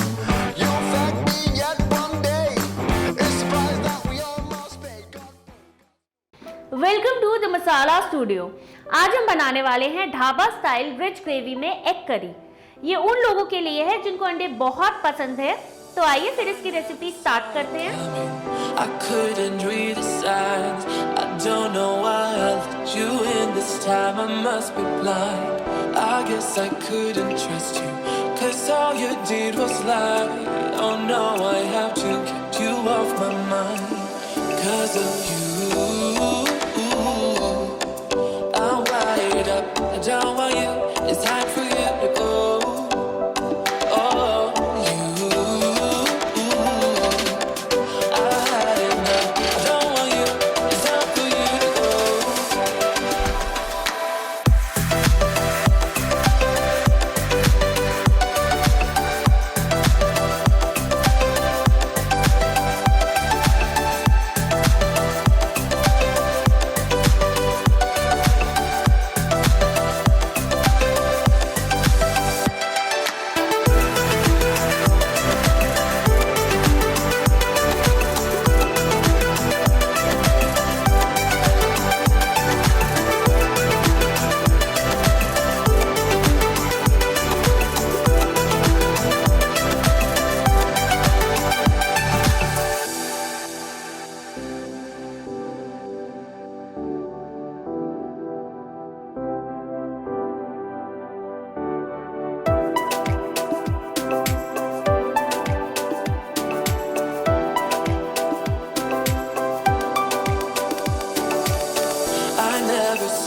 You'll thank me yet one day. It's a price that we all must pay. Welcome to the masala studio. आज हम बनाने वाले हैं dhaba style rich gravy में egg curry. ये उन लोगों के लिए है जिनको अंडे बहुत पसंद है। तो आइए फिर इसकी रेसिपी स्टार्ट करते हैं। I couldn't read the signs. I don't know why I let you in this time. I must be blind. I guess I couldn't trust you, 'cause all you did was lie. Oh no, I have to keep you off my mind 'cause of you. I'm wired up. I don't want you. It's time for you to go.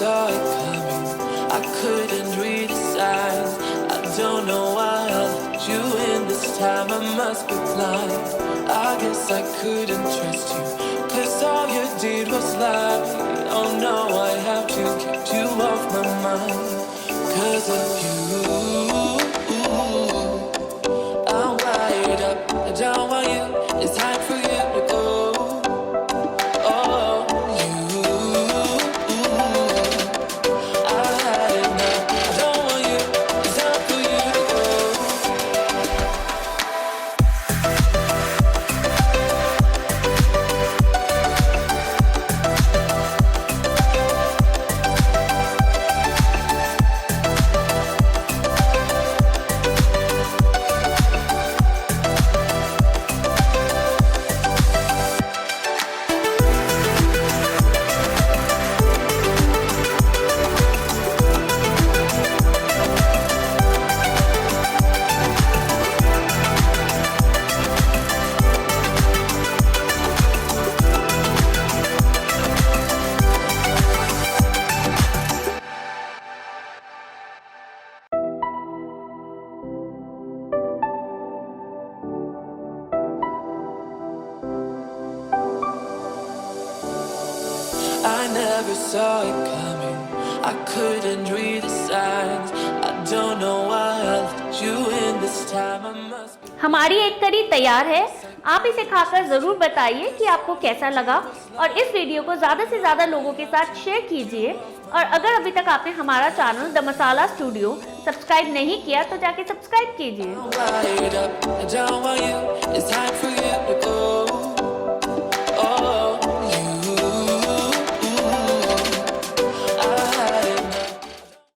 Saw it coming. I couldn't read the signs. I don't know why I let you in this time. I must be blind. I guess I couldn't trust you, 'cause all you did was lie. Oh no, I have to keep you off my mind 'cause of you. I'm wired up. I don't want you. It's time for you to go. I never saw it coming. I couldn't read the signs. I don't know why I let you in this time. I must be. हमारी egg curry तैयार है। आप इसे खाकर जरूर बताइए कि आपको कैसा लगा और इस वीडियो को ज्यादा से ज्यादा लोगों के साथ शेयर कीजिए। और अगर अभी तक आपने हमारा channel the masala studio subscribe नहीं किया तो जाके सब्सक्राइब कीजिए।